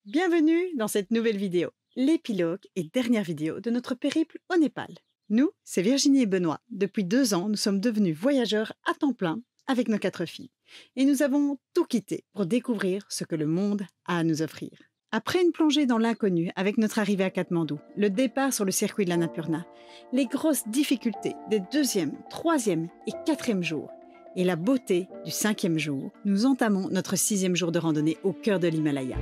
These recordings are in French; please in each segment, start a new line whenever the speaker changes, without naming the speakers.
Bienvenue dans cette nouvelle vidéo, l'épilogue et dernière vidéo de notre périple au Népal. Nous, c'est Virginie et Benoît. Depuis 2 ans, nous sommes devenus voyageurs à temps plein avec nos 4 filles. Et nous avons tout quitté pour découvrir ce que le monde a à nous offrir. Après une plongée dans l'inconnu avec notre arrivée à Katmandou, le départ sur le circuit de l'Annapurna, les grosses difficultés des 2e, 3e et 4e jours, et la beauté du 5e jour, nous entamons notre 6e jour de randonnée au cœur de l'Himalaya.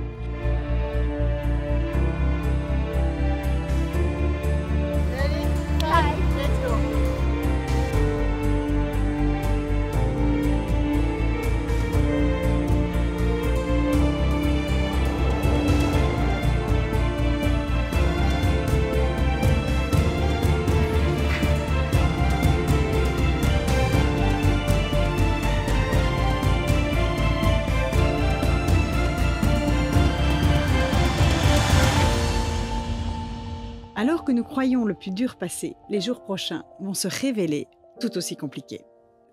Alors que nous croyons le plus dur passé, les jours prochains vont se révéler tout aussi compliqués.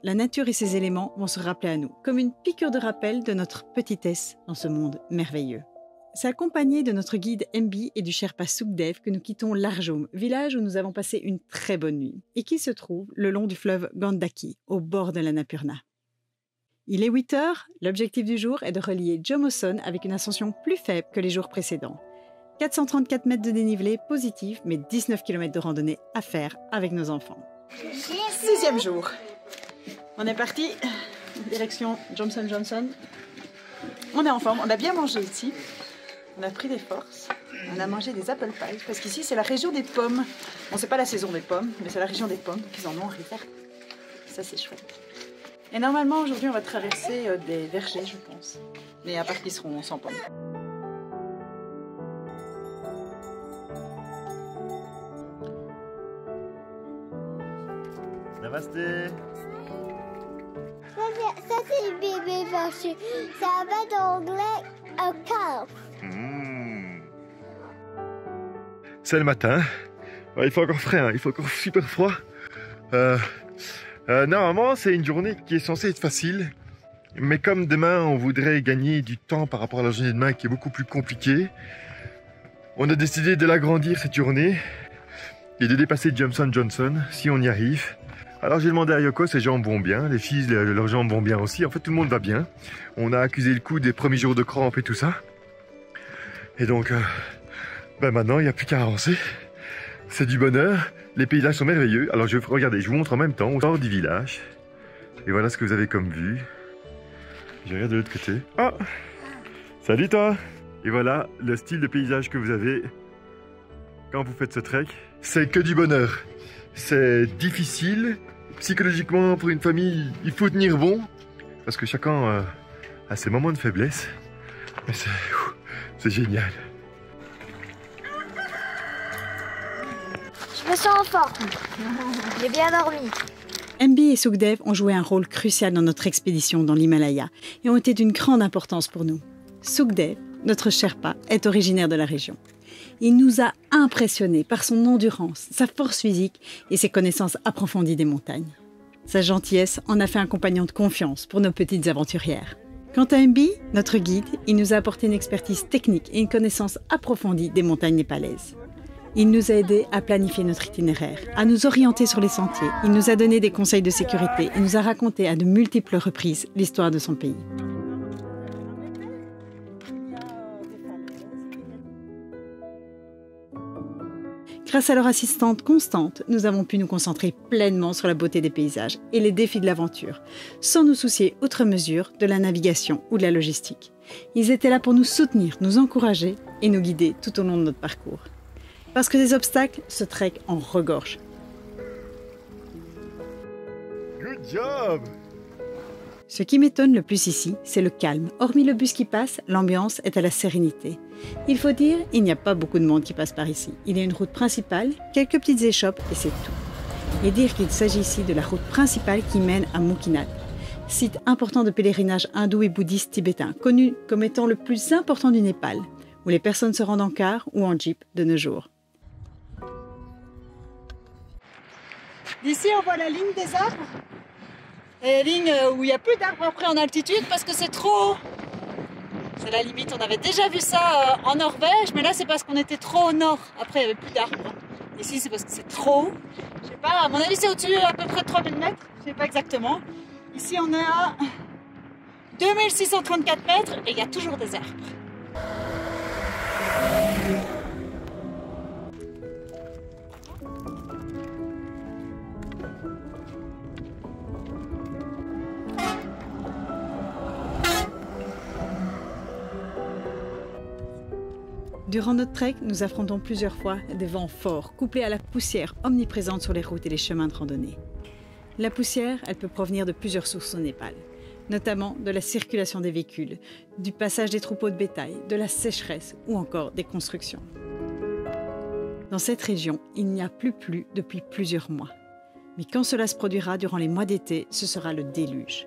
La nature et ses éléments vont se rappeler à nous, comme une piqûre de rappel de notre petitesse dans ce monde merveilleux. C'est accompagné de notre guide MB et du Sherpa Sukhdev que nous quittons Larjom, village où nous avons passé une très bonne nuit, et qui se trouve le long du fleuve Gandaki, au bord de l'Annapurna. Il est 8 heures, l'objectif du jour est de relier Jomoson avec une ascension plus faible que les jours précédents. 434 mètres de dénivelé positif, mais 19 km de randonnée à faire avec nos enfants. 6e jour. On est parti, direction Johnson & Johnson. On est en forme, on a bien mangé ici. On a pris des forces. On a mangé des apple pies, parce qu'ici c'est la région des pommes. Bon, c'est pas la saison des pommes, mais c'est la région des pommes, donc ils en ont en réserve. Ça c'est chouette. Et normalement aujourd'hui on va traverser des vergers, je pense. Mais à part qu'ils seront sans pommes.
Namasté.
Ça c'est le bébé parce que ça va en anglais un calf.
C'est le matin. Ouais, il fait encore frais, hein. Il fait encore super froid. Normalement, c'est une journée qui est censée être facile. Mais comme demain, on voudrait gagner du temps par rapport à la journée de demain qui est beaucoup plus compliquée, on a décidé de l'agrandir cette journée et de dépasser Johnson & Johnson si on y arrive. Alors j'ai demandé à Yoko, ses jambes vont bien, les filles, leurs jambes vont bien aussi, en fait tout le monde va bien. On a accusé le coup des premiers jours de crampes et tout ça. Et donc, maintenant il n'y a plus qu'à avancer. C'est du bonheur, les paysages sont merveilleux. Alors regardez, je vous montre en même temps, on sort du village. Et voilà ce que vous avez comme vue. Je regarde de l'autre côté. Ah, salut toi. Et voilà le style de paysage que vous avez quand vous faites ce trek. C'est que du bonheur. C'est difficile. Psychologiquement, pour une famille, il faut tenir bon. Parce que chacun a ses moments de faiblesse. Mais c'est génial.
Je me sens en forme. J'ai bien dormi.
MB et Sukhdev ont joué un rôle crucial dans notre expédition dans l'Himalaya et ont été d'une grande importance pour nous. Sukhdev, notre Sherpa, est originaire de la région. Il nous a impressionnés par son endurance, sa force physique et ses connaissances approfondies des montagnes. Sa gentillesse en a fait un compagnon de confiance pour nos petites aventurières. Quant à MB, notre guide, il nous a apporté une expertise technique et une connaissance approfondie des montagnes népalaises. Il nous a aidés à planifier notre itinéraire, à nous orienter sur les sentiers. Il nous a donné des conseils de sécurité et nous a raconté à de multiples reprises l'histoire de son pays. Grâce à leur assistante constante, nous avons pu nous concentrer pleinement sur la beauté des paysages et les défis de l'aventure, sans nous soucier outre mesure de la navigation ou de la logistique. Ils étaient là pour nous soutenir, nous encourager et nous guider tout au long de notre parcours. Parce que des obstacles, ce trek en regorge.
Good job!
Ce qui m'étonne le plus ici, c'est le calme. Hormis le bus qui passe, l'ambiance est à la sérénité. Il faut dire, il n'y a pas beaucoup de monde qui passe par ici. Il y a une route principale, quelques petites échoppes et c'est tout. Et dire qu'il s'agit ici de la route principale qui mène à Mukinad, site important de pèlerinage hindou et bouddhiste tibétain, connu comme étant le plus important du Népal, où les personnes se rendent en car ou en jeep de nos jours. D'ici, on voit la ligne des arbres. Et la ligne où il n'y a plus d'arbres après en altitude parce que c'est trop haut. C'est la limite. On avait déjà vu ça en Norvège, mais là c'est parce qu'on était trop au nord. Après il n'y avait plus d'arbres. Ici c'est parce que c'est trop haut. Je sais pas, à mon avis c'est au-dessus à peu près de 3000 mètres. Je sais pas exactement. Ici on est à 2634 mètres et il y a toujours des arbres. Durant notre trek, nous affrontons plusieurs fois des vents forts, couplés à la poussière omniprésente sur les routes et les chemins de randonnée. La poussière, elle peut provenir de plusieurs sources au Népal, notamment de la circulation des véhicules, du passage des troupeaux de bétail, de la sécheresse ou encore des constructions. Dans cette région, il n'y a plus plu depuis plusieurs mois. Mais quand cela se produira durant les mois d'été, ce sera le déluge,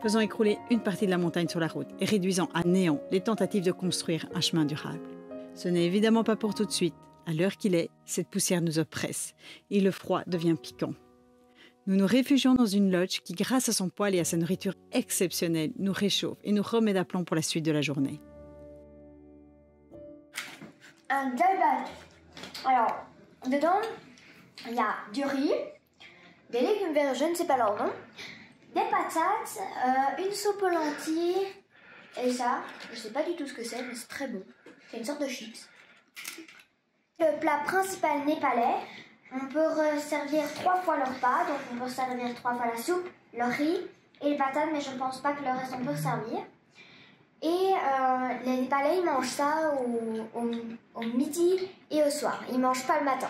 faisant écrouler une partie de la montagne sur la route et réduisant à néant les tentatives de construire un chemin durable. Ce n'est évidemment pas pour tout de suite. À l'heure qu'il est, cette poussière nous oppresse et le froid devient piquant. Nous nous réfugions dans une lodge qui, grâce à son poêle et à sa nourriture exceptionnelle, nous réchauffe et nous remet d'aplomb pour la suite de la journée.
Un dalbat. Alors, dedans, il y a du riz, des légumes verts, je ne sais pas leur nom, des patates, une soupe aux lentilles, et ça, je ne sais pas du tout ce que c'est, mais c'est très bon. C'est une sorte de chips. Le plat principal népalais, on peut servir 3 fois le repas, donc on peut servir 3 fois la soupe, le riz et les patates, mais je ne pense pas que le reste on peut servir. Et les Népalais, ils mangent ça au midi et au soir. Ils ne mangent pas le matin.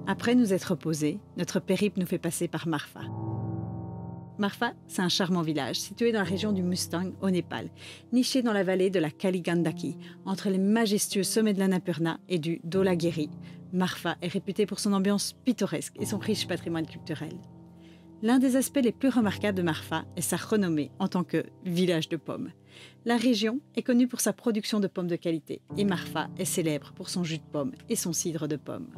Après nous être reposés, notre périple nous fait passer par Marfa. Marfa, c'est un charmant village situé dans la région du Mustang au Népal, niché dans la vallée de la Kali Gandaki, entre les majestueux sommets de l'Annapurna et du Dholagiri. Marfa est réputé pour son ambiance pittoresque et son riche patrimoine culturel. L'un des aspects les plus remarquables de Marfa est sa renommée en tant que village de pommes. La région est connue pour sa production de pommes de qualité et Marfa est célèbre pour son jus de pomme et son cidre de pomme.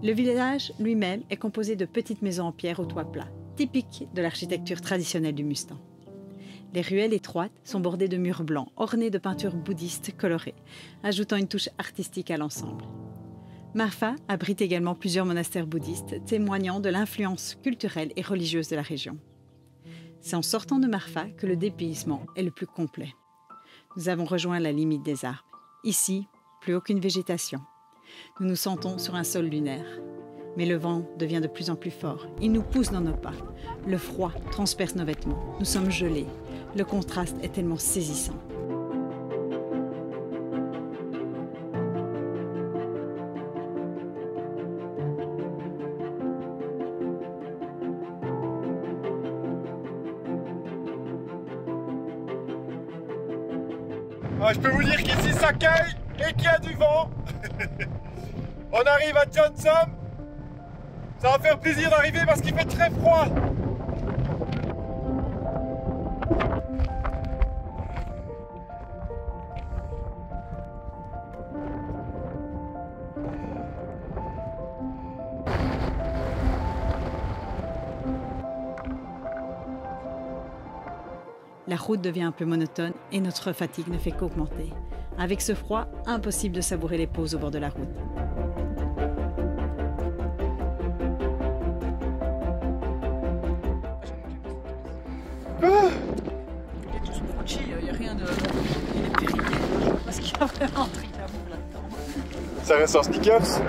Le village lui-même est composé de petites maisons en pierre au toit plat, typique de l'architecture traditionnelle du Mustang. Les ruelles étroites sont bordées de murs blancs, ornés de peintures bouddhistes colorées, ajoutant une touche artistique à l'ensemble. Marfa abrite également plusieurs monastères bouddhistes, témoignant de l'influence culturelle et religieuse de la région. C'est en sortant de Marfa que le dépaysement est le plus complet. Nous avons rejoint la limite des arbres. Ici, plus aucune végétation. Nous nous sentons sur un sol lunaire. Mais le vent devient de plus en plus fort. Il nous pousse dans nos pas. Le froid transperce nos vêtements. Nous sommes gelés. Le contraste est tellement saisissant.
Ah, je peux vous dire qu'ici ça caille et qu'il y a du vent. On arrive à Johnson. Ça va faire plaisir d'arriver parce qu'il fait très froid.
La route devient un peu monotone et notre fatigue ne fait qu'augmenter. Avec ce froid, impossible de savourer les pauses au bord de la route. Il est tout scratchy, il n'y a rien de... Il est terrible. Parce qu'il y a vraiment un truc à vous là-dedans.
Ça reste en sneakers.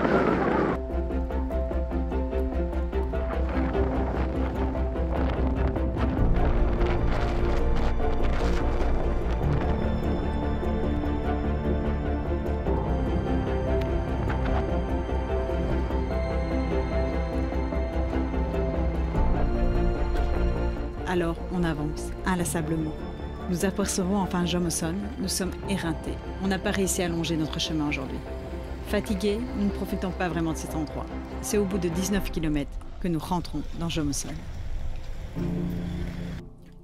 Alors, on avance, inlassablement. Nous apercevons enfin Jomoson, nous sommes éreintés. On n'a pas réussi à longer notre chemin aujourd'hui. Fatigués, nous ne profitons pas vraiment de cet endroit. C'est au bout de 19 km que nous rentrons dans Jomoson.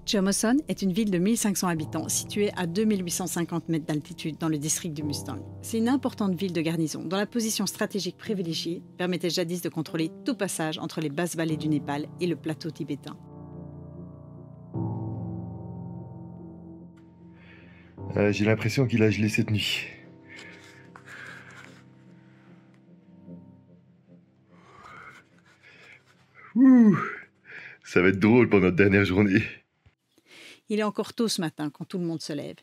Jomoson est une ville de 1500 habitants située à 2850 mètres d'altitude dans le district du Mustang. C'est une importante ville de garnison dont la position stratégique privilégiée permettait jadis de contrôler tout passage entre les basses vallées du Népal et le plateau tibétain.
J'ai l'impression qu'il a gelé cette nuit. Ouh, ça va être drôle pour notre dernière journée.
Il est encore tôt ce matin quand tout le monde se lève.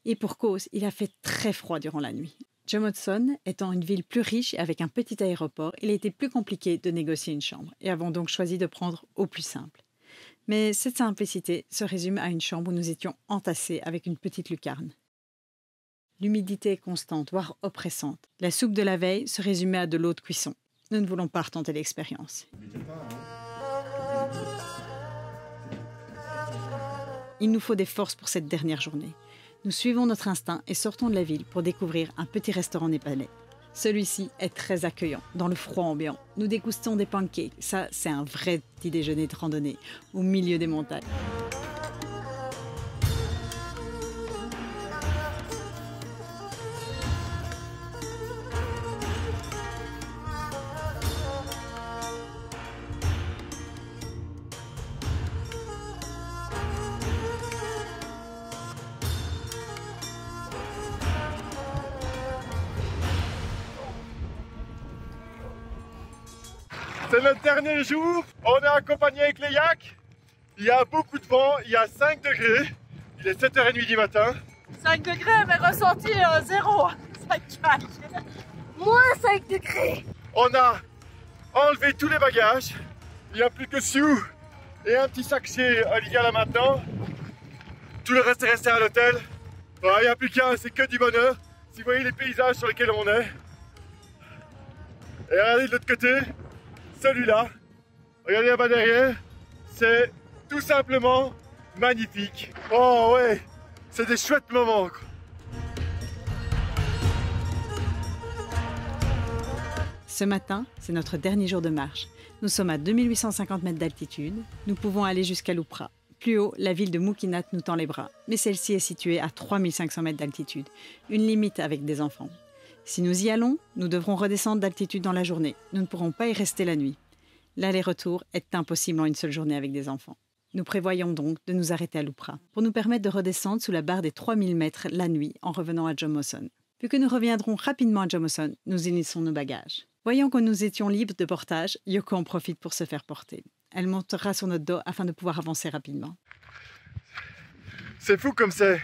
Et pour cause, il a fait très froid durant la nuit. Jameson étant une ville plus riche et avec un petit aéroport, il a été plus compliqué de négocier une chambre et avons donc choisi de prendre au plus simple. Mais cette simplicité se résume à une chambre où nous étions entassés avec une petite lucarne. L'humidité est constante, voire oppressante. La soupe de la veille se résumait à de l'eau de cuisson. Nous ne voulons pas retenter l'expérience. Il nous faut des forces pour cette dernière journée. Nous suivons notre instinct et sortons de la ville pour découvrir un petit restaurant népalais. Celui-ci est très accueillant, dans le froid ambiant. Nous dégustons des pancakes, ça c'est un vrai petit déjeuner de randonnée, au milieu des montagnes.
C'est notre dernier jour, on est accompagné avec les yaks. Il y a beaucoup de vent, il y a 5 degrés. Il est 7h30 du matin.
5 degrés, mais ressenti 0. Ça cache.
Moins 5 degrés.
On a enlevé tous les bagages. Il n'y a plus que Sue et un petit sac chez Olivia là maintenant. Tout le reste est resté à l'hôtel. Il n'y a plus qu'un, c'est que du bonheur. Si vous voyez les paysages sur lesquels on est. Et regardez de l'autre côté. Celui-là, regardez là-bas derrière, c'est tout simplement magnifique. Oh ouais, c'est des chouettes moments.
Ce matin, c'est notre dernier jour de marche. Nous sommes à 2850 mètres d'altitude. Nous pouvons aller jusqu'à Lupra. Plus haut, la ville de Mukinat nous tend les bras, mais celle-ci est située à 3500 mètres d'altitude, une limite avec des enfants. Si nous y allons, nous devrons redescendre d'altitude dans la journée. Nous ne pourrons pas y rester la nuit. L'aller-retour est impossible en une seule journée avec des enfants. Nous prévoyons donc de nous arrêter à Lupra pour nous permettre de redescendre sous la barre des 3000 mètres la nuit en revenant à Jameson. Vu que nous reviendrons rapidement à Jameson, nous unissons nos bagages. Voyant que nous étions libres de portage, Yoko en profite pour se faire porter. Elle montera sur notre dos afin de pouvoir avancer rapidement.
C'est fou comme c'est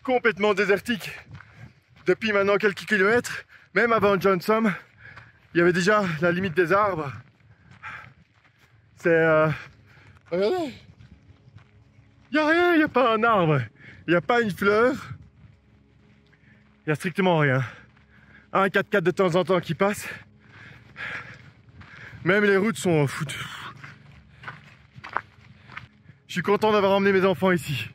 complètement désertique. Depuis maintenant quelques kilomètres, même avant Johnson, il y avait déjà la limite des arbres. C'est... Regardez. Il n'y a rien, il n'y a pas un arbre. Il n'y a pas une fleur. Il n'y a strictement rien. Un 4x4 de temps en temps qui passe. Même les routes sont foutues. Je suis content d'avoir emmené mes enfants ici.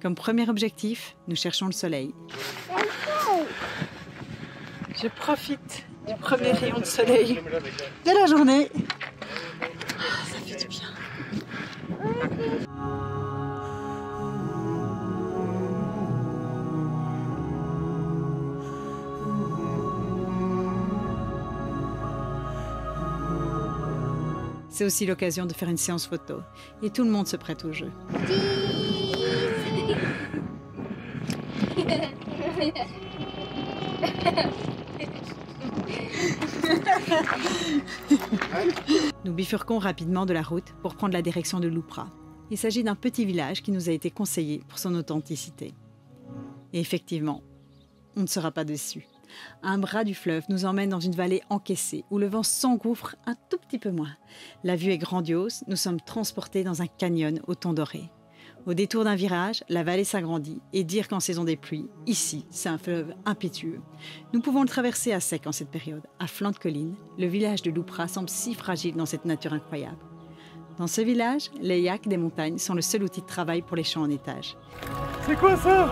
Comme premier objectif, nous cherchons le soleil. Je profite du premier rayon de soleil de la journée. Ça fait du bien. C'est aussi l'occasion de faire une séance photo. Et tout le monde se prête au jeu. Nous bifurquons rapidement de la route pour prendre la direction de Lupra. Il s'agit d'un petit village qui nous a été conseillé pour son authenticité. Et effectivement, on ne sera pas déçus. Un bras du fleuve nous emmène dans une vallée encaissée où le vent s'engouffre un tout petit peu moins. La vue est grandiose, nous sommes transportés dans un canyon au ton doré. Au détour d'un virage, la vallée s'agrandit et dire qu'en saison des pluies, ici, c'est un fleuve impétueux. Nous pouvons le traverser à sec en cette période. À flanc de colline, le village de Lupra semble si fragile dans cette nature incroyable. Dans ce village, les yaks des montagnes sont le seul outil de travail pour les champs en étage.
C'est quoi ça ?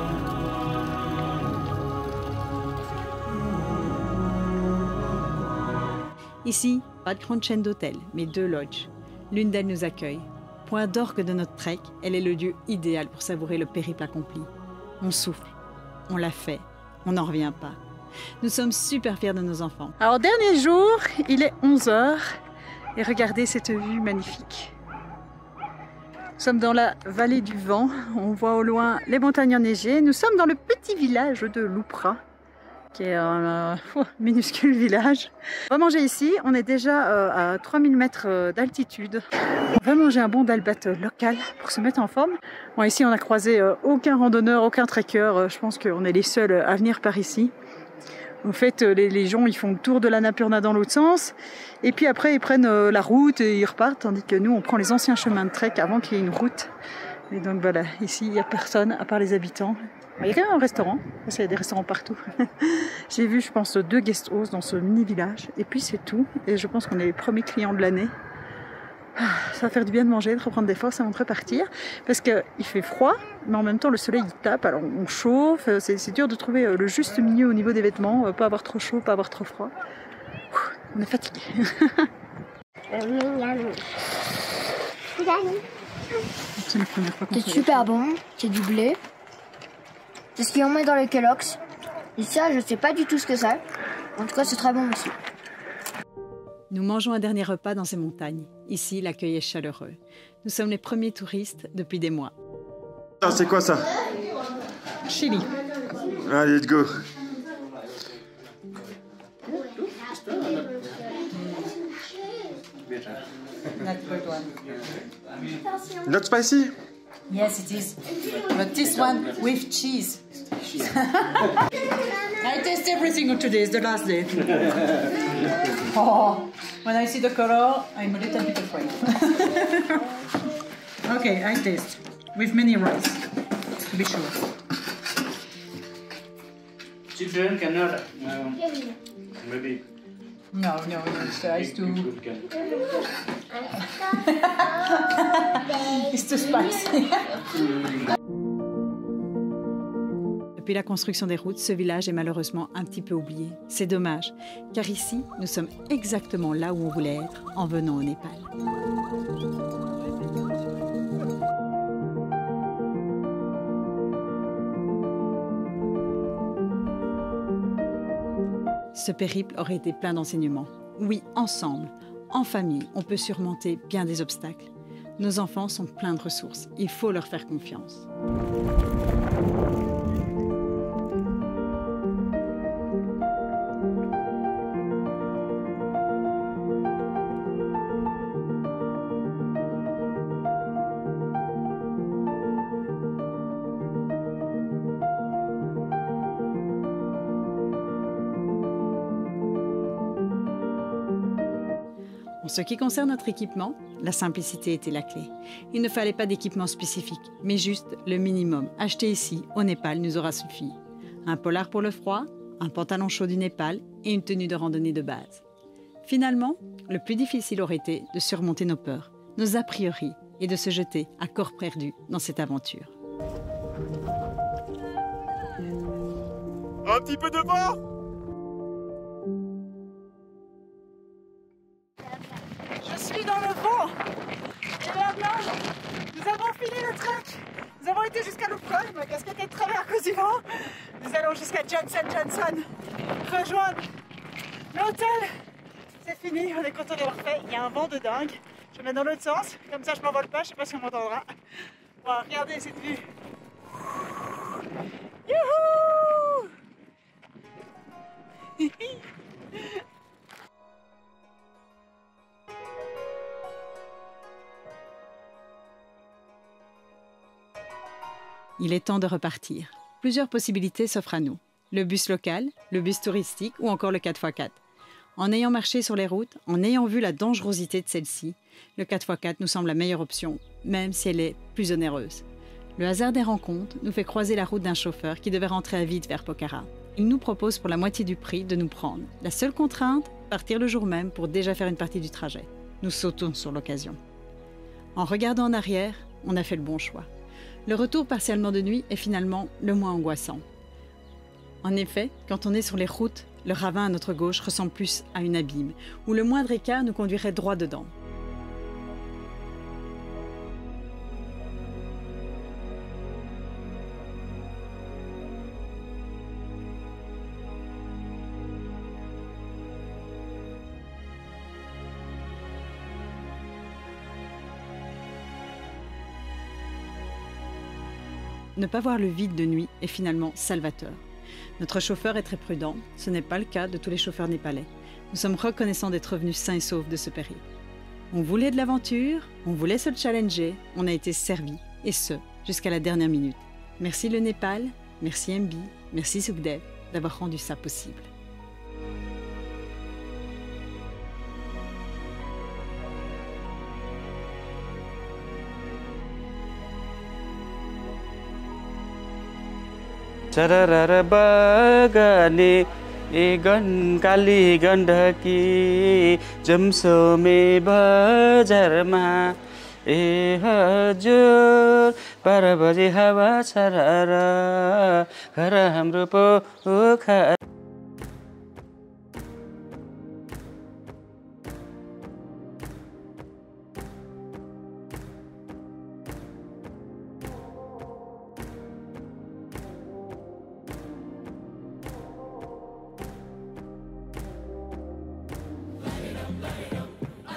Ici, pas de grande chaîne d'hôtels, mais 2 lodges. L'une d'elles nous accueille. Point d'orgue de notre trek, elle est le lieu idéal pour savourer le périple accompli. On souffle, on l'a fait, on n'en revient pas. Nous sommes super fiers de nos enfants.
Alors, dernier jour, il est 11h.
Et regardez cette vue magnifique. Nous sommes dans la vallée du vent. On voit au loin les montagnes enneigées. Nous sommes dans le petit village de Loupra, qui est un minuscule village. On va manger ici. On est déjà à 3000 mètres d'altitude. On va manger un bon dalbat local pour se mettre en forme. Bon, ici, on n'a croisé aucun randonneur, aucun trekker. Je pense qu'on est les seuls à venir par ici. En fait, les gens ils font le tour de l'Annapurna dans l'autre sens et puis après ils prennent la route et ils repartent, tandis que nous on prend les anciens chemins de trek avant qu'il y ait une route. Et donc voilà, ici il n'y a personne à part les habitants. Il y a quand même un restaurant, parce qu'il y a des restaurants partout. J'ai vu je pense 2 guest houses dans ce mini village et puis c'est tout. Et je pense qu'on est les premiers clients de l'année. Ça va faire du bien de manger, de reprendre des forces avant de repartir parce qu'il fait froid mais en même temps le soleil il tape, alors on chauffe, c'est dur de trouver le juste milieu au niveau des vêtements, pas avoir trop chaud, pas avoir trop froid. On est fatigué.
C'est super bon, c'est du blé. C'est ce qu'on met dans les Kellogg's. Et ça je sais pas du tout ce que c'est. En tout cas c'est très bon aussi.
Nous mangeons un dernier repas dans ces montagnes. Ici, l'accueil est chaleureux. Nous sommes les premiers touristes depuis des mois.
Ah, c'est quoi ça?
Chili.
Allez, let's go. Not spicy?
Yes, it is. But this one with cheese. I taste everything today. It's the last day. Oh, when I see the color, I'm a little bit afraid. Okay, I taste with many rice, to be sure.
Children cannot. Maybe.
No, it's ice too. It's too spicy.
Depuis la construction des routes, ce village est malheureusement un petit peu oublié. C'est dommage, car ici, nous sommes exactement là où on voulait être en venant au Népal. Ce périple aurait été plein d'enseignements. Oui, ensemble, en famille, on peut surmonter bien des obstacles. Nos enfants sont pleins de ressources. Il faut leur faire confiance. En ce qui concerne notre équipement, la simplicité était la clé. Il ne fallait pas d'équipement spécifique, mais juste le minimum acheté ici, au Népal, nous aura suffi. Un polar pour le froid, un pantalon chaud du Népal et une tenue de randonnée de base. Finalement, le plus difficile aurait été de surmonter nos peurs, nos a priori et de se jeter à corps perdu dans cette aventure.
Un petit peu de vent?
Je suis dans le vent. Et maintenant, nous avons fini le trek. Nous avons été jusqu'à Loupra, ma casquette est très bien à cause du vent. Nous allons jusqu'à Johnson, rejoindre l'hôtel. C'est fini, on est content d'avoir fait. Il y a un vent de dingue. Je mets dans l'autre sens, comme ça je m'envole pas, je sais pas si on m'entendra. Bon, regardez cette vue. Youhou!
Il est temps de repartir. Plusieurs possibilités s'offrent à nous. Le bus local, le bus touristique ou encore le 4x4. En ayant marché sur les routes, en ayant vu la dangerosité de celle-ci, le 4x4 nous semble la meilleure option, même si elle est plus onéreuse. Le hasard des rencontres nous fait croiser la route d'un chauffeur qui devait rentrer à vide vers Pokhara. Il nous propose pour la moitié du prix de nous prendre. La seule contrainte, partir le jour même pour déjà faire une partie du trajet. Nous sautons sur l'occasion. En regardant en arrière, on a fait le bon choix. Le retour partiellement de nuit est finalement le moins angoissant. En effet, quand on est sur les routes, le ravin à notre gauche ressemble plus à une abîme, où le moindre écart nous conduirait droit dedans. ne pas voir le vide de nuit est finalement salvateur. Notre chauffeur est très prudent, ce n'est pas le cas de tous les chauffeurs népalais. Nous sommes reconnaissants d'être revenus sains et saufs de ce périple. On voulait de l'aventure, on voulait se le challenger, on a été servi, et ce, jusqu'à la dernière minute. Merci le Népal, merci MB, merci Sukhdev d'avoir rendu ça possible.
सरर बगले काली गण्डकी जमसोमे बजारमा हजुर 12 बजे हावा सरर घर हाम्रो पोखरा